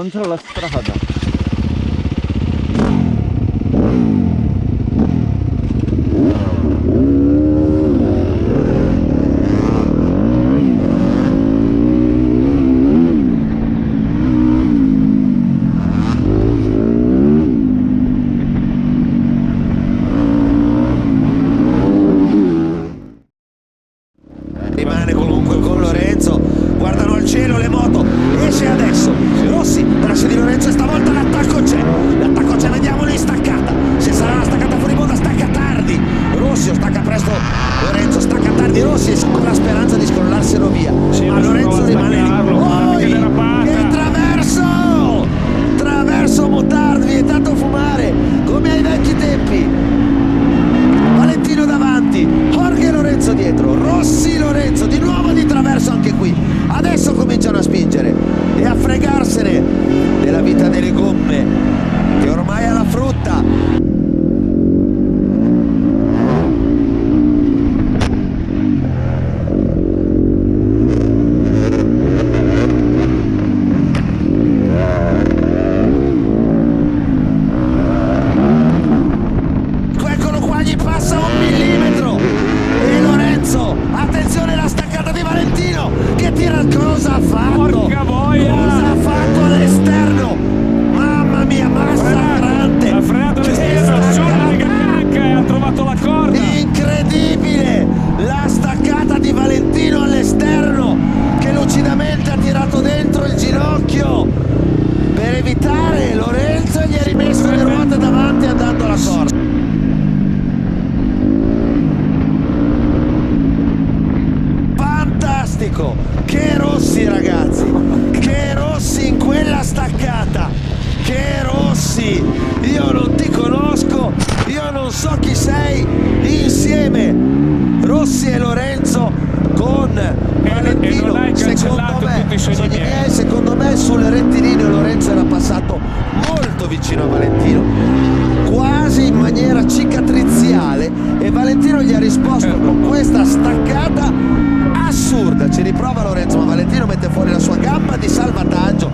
non c'è la strada. Rimane comunque con Lorenzo, guardano al cielo le moto, esce adesso Rossi, braccio di Lorenzo e stavolta l'attacco c'è, vediamolo in staccata, se sarà la staccata furibonda, stacca tardi Rossi o stacca presto Lorenzo, stacca tardi Rossi e con la speranza di scrollarselo via, sì, ma Lorenzo rimane lì, che traverso Motard, vietato fumare come ai vecchi tempi. Valentino davanti, Jorge Lorenzo dietro, Rossi Lorenzo, di nuovo di traverso anche qui. Adesso cominciano a spingere e a fregarsene della vita delle gomme, che ormai ha la frutta. Passa un millimetro e Lorenzo, attenzione la staccata di Valentino che tira, cosa ha fatto? Porca boia! Cosa ha fatto all'esterno? Mamma mia, massacrante! Ha frenato all'esterno sulla bianca e ha trovato la corda! Incredibile! La staccata di Valentino all'esterno che lucidamente ha tirato dentro il ginocchio per evitare Lorenzo e gli ha rimesso le ruote davanti andando alla corsa. Che Rossi ragazzi, che Rossi in quella staccata, che Rossi, io non ti conosco, io non so chi sei, insieme Rossi e Lorenzo con Valentino, secondo me sul rettilineo Lorenzo era passato molto vicino a Valentino, quasi in maniera cicatriziale, e Valentino gli ha risposto con questa staccata assurda. Ci riprova Lorenzo, ma Valentino mette fuori la sua gamba di salvataggio.